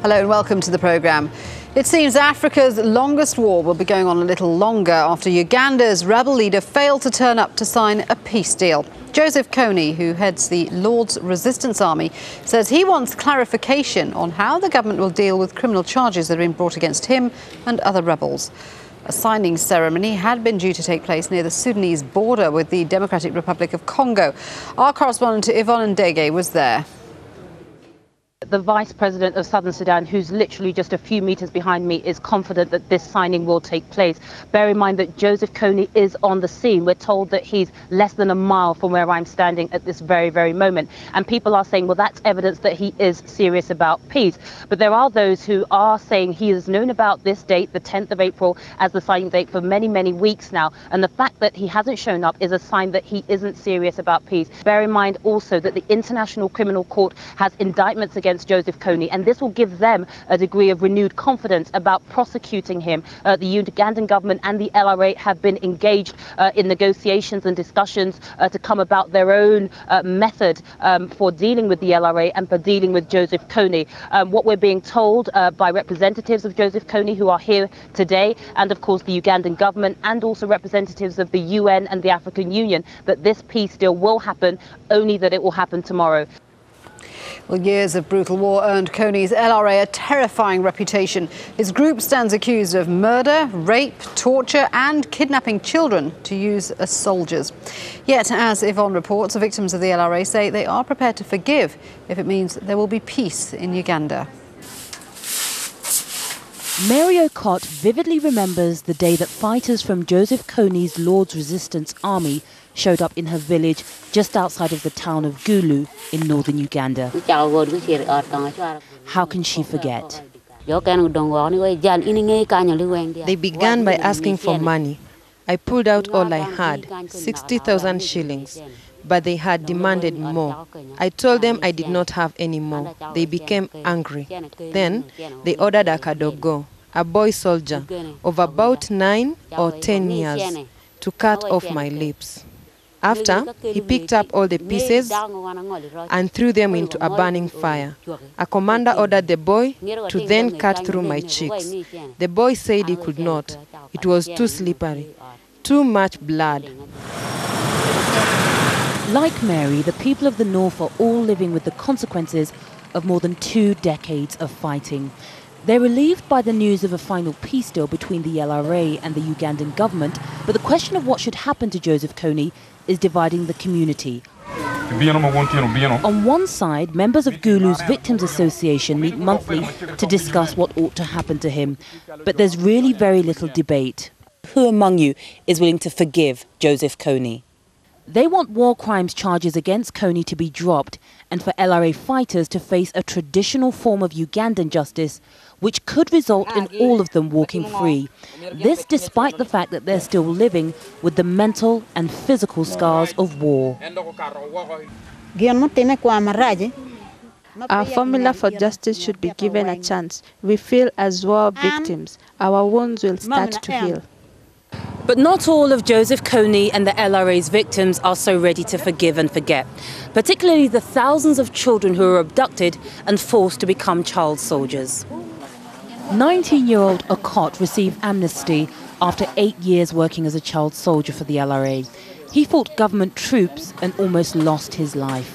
Hello and welcome to the programme. It seems Africa's longest war will be going on a little longer after Uganda's rebel leader failed to turn up to sign a peace deal. Joseph Kony, who heads the Lord's Resistance Army, says he wants clarification on how the government will deal with criminal charges that are being brought against him and other rebels. A signing ceremony had been due to take place near the Sudanese border with the Democratic Republic of Congo. Our correspondent Yvonne Ndege was there. The Vice President of Southern Sudan, who's literally just a few meters behind me, is confident that this signing will take place. Bear in mind that Joseph Kony is on the scene. We're told that he's less than a mile from where I'm standing at this very moment. And people are saying, well, that's evidence that he is serious about peace. But there are those who are saying he has known about this date, the 10th of April, as the signing date for many weeks now. And the fact that he hasn't shown up is a sign that he isn't serious about peace. Bear in mind also that the International Criminal Court has indictments against Joseph Kony, and this will give them a degree of renewed confidence about prosecuting him. The Ugandan government and the LRA have been engaged in negotiations and discussions to come about their own method for dealing with the LRA and for dealing with Joseph Kony. What we're being told by representatives of Joseph Kony who are here today, and of course the Ugandan government and also representatives of the UN and the African Union, that this peace deal will happen, only that it will happen tomorrow. Well, years of brutal war earned Kony's LRA a terrifying reputation. His group stands accused of murder, rape, torture and kidnapping children to use as soldiers. Yet, as Yvonne reports, the victims of the LRA say they are prepared to forgive if it means there will be peace in Uganda. Mary Okot vividly remembers the day that fighters from Joseph Kony's Lord's Resistance Army showed up in her village just outside of the town of Gulu in northern Uganda. How can she forget? They began by asking for money. I pulled out all I had, 60,000 shillings, but they had demanded more. I told them I did not have any more. They became angry. Then they ordered a kadogo, a boy soldier of about 9 or 10 years, to cut off my lips. After, he picked up all the pieces and threw them into a burning fire. A commander ordered the boy to then cut through my cheeks. The boy said he could not. It was too slippery, too much blood. Like Mary, the people of the north are all living with the consequences of more than 2 decades of fighting. They're relieved by the news of a final peace deal between the LRA and the Ugandan government, but the question of what should happen to Joseph Kony is dividing the community. On one side, members of Gulu's Victims Association meet monthly to discuss what ought to happen to him. But there's really very little debate. Who among you is willing to forgive Joseph Kony? They want war crimes charges against Kony to be dropped and for LRA fighters to face a traditional form of Ugandan justice which could result in all of them walking free. This despite the fact that they're still living with the mental and physical scars of war. Our formula for justice should be given a chance. We feel as war victims, our wounds will start to heal. But not all of Joseph Kony and the LRA's victims are so ready to forgive and forget, particularly the thousands of children who were abducted and forced to become child soldiers. 19-year-old Okot received amnesty after 8 years working as a child soldier for the LRA. He fought government troops and almost lost his life.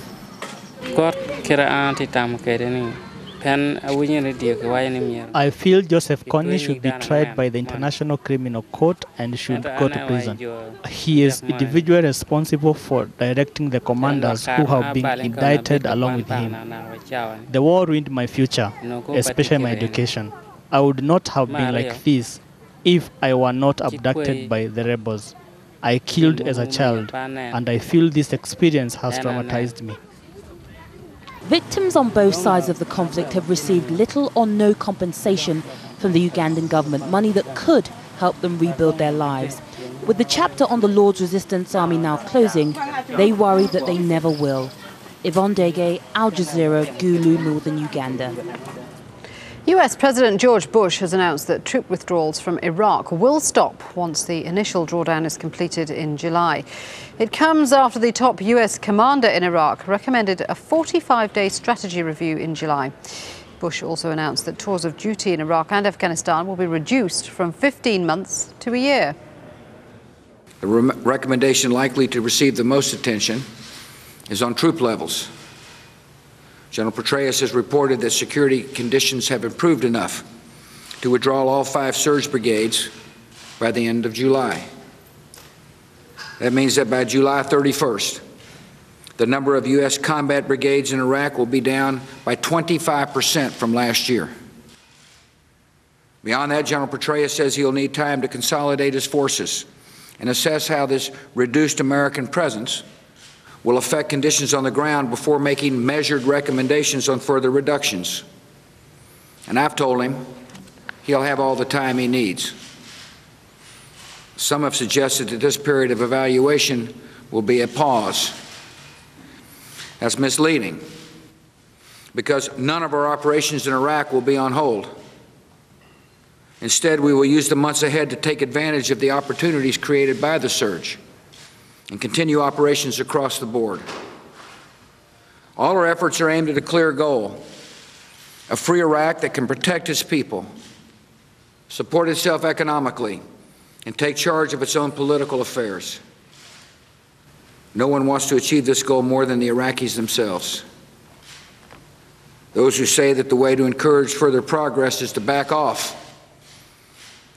I feel Joseph Kony should be tried by the International Criminal Court and should go to prison. He is individually responsible for directing the commanders who have been indicted along with him. The war ruined my future, especially my education. I would not have been like this if I were not abducted by the rebels. I killed as a child, and I feel this experience has traumatized me. Victims on both sides of the conflict have received little or no compensation from the Ugandan government, money that could help them rebuild their lives. With the chapter on the Lord's Resistance Army now closing, they worry that they never will. Yvonne Ndege, Al-Jazeera, Gulu, northern Uganda. US President George Bush has announced that troop withdrawals from Iraq will stop once the initial drawdown is completed in July. It comes after the top US commander in Iraq recommended a 45-day strategy review in July. Bush also announced that tours of duty in Iraq and Afghanistan will be reduced from 15 months to a year. The recommendation likely to receive the most attention is on troop levels. General Petraeus has reported that security conditions have improved enough to withdraw all 5 surge brigades by the end of July. That means that by July 31st, the number of U.S. combat brigades in Iraq will be down by 25% from last year. Beyond that, General Petraeus says he'll need time to consolidate his forces and assess how this reduced American presence will affect conditions on the ground before making measured recommendations on further reductions. And I've told him he'll have all the time he needs. Some have suggested that this period of evaluation will be a pause. That's misleading, because none of our operations in Iraq will be on hold. Instead, we will use the months ahead to take advantage of the opportunities created by the surge and continue operations across the board. All our efforts are aimed at a clear goal: a free Iraq that can protect its people, support itself economically, and take charge of its own political affairs. No one wants to achieve this goal more than the Iraqis themselves. Those who say that the way to encourage further progress is to back off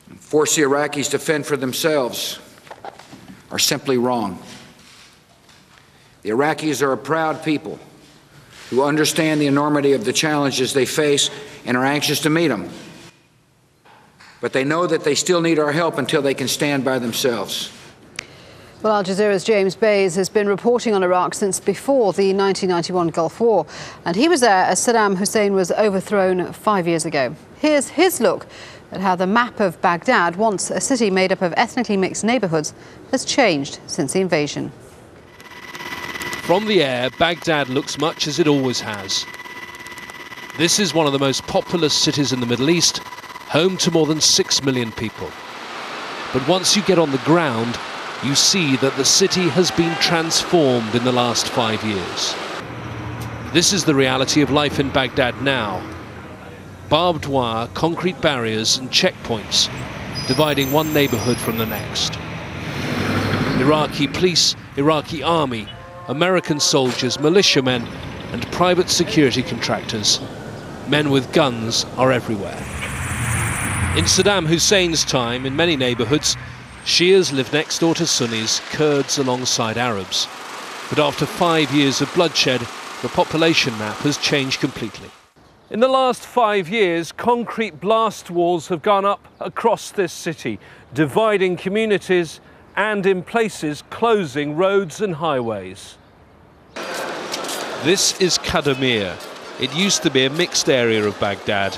and force the Iraqis to fend for themselves are simply wrong. The Iraqis are a proud people who understand the enormity of the challenges they face and are anxious to meet them. But they know that they still need our help until they can stand by themselves. Well, Al Jazeera's James Bays has been reporting on Iraq since before the 1991 Gulf War, and he was there as Saddam Hussein was overthrown 5 years ago. Here's his look at how the map of Baghdad, once a city made up of ethnically mixed neighbourhoods, has changed since the invasion. From the air, Baghdad looks much as it always has. This is one of the most populous cities in the Middle East, home to more than 6 million people. But once you get on the ground, you see that the city has been transformed in the last 5 years. This is the reality of life in Baghdad now. Barbed wire, concrete barriers and checkpoints dividing one neighborhood from the next. Iraqi police, Iraqi army, American soldiers, militiamen and private security contractors. Men with guns are everywhere. In Saddam Hussein's time, in many neighborhoods, Shias lived next door to Sunnis, Kurds alongside Arabs. But after 5 years of bloodshed, the population map has changed completely. In the last 5 years, concrete blast walls have gone up across this city, dividing communities and, in places, closing roads and highways. This is Kadamir. It used to be a mixed area of Baghdad.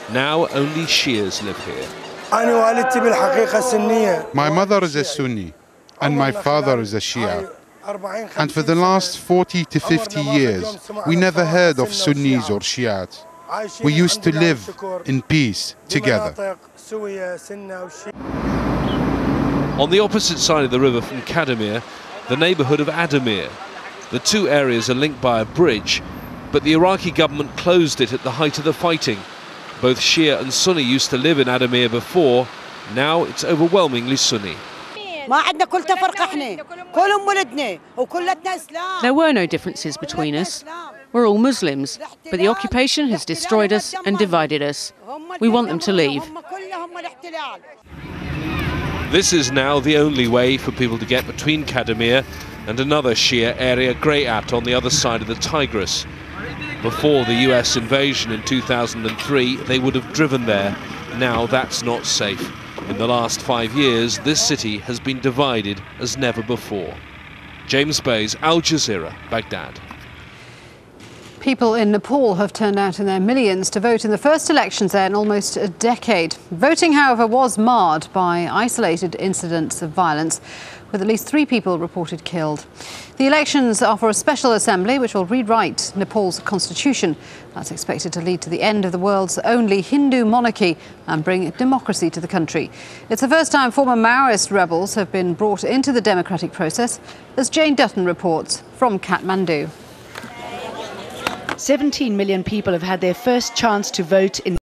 Now only Shias live here. My mother is a Sunni and my father is a Shia. And for the last 40 to 50 years, we never heard of Sunnis or Shiites. We used to live in peace together. On the opposite side of the river from Kadamir, the neighborhood of Adamir. The two areas are linked by a bridge, but the Iraqi government closed it at the height of the fighting. Both Shia and Sunni used to live in Adamir before. Now it's overwhelmingly Sunni. There were no differences between us. We're all Muslims, but the occupation has destroyed us and divided us. We want them to leave. This is now the only way for people to get between Kadamir and another Shia area, Greyat, on the other side of the Tigris. Before the US invasion in 2003, they would have driven there. Now that's not safe. In the last 5 years, this city has been divided as never before. James Bays, Al Jazeera, Baghdad. People in Nepal have turned out in their millions to vote in the first elections there in almost a decade. Voting, however, was marred by isolated incidents of violence, with at least 3 people reported killed. The elections are for a special assembly which will rewrite Nepal's constitution. That's expected to lead to the end of the world's only Hindu monarchy and bring democracy to the country. It's the first time former Maoist rebels have been brought into the democratic process, as Jane Dutton reports from Kathmandu. 17 million people have had their first chance to vote in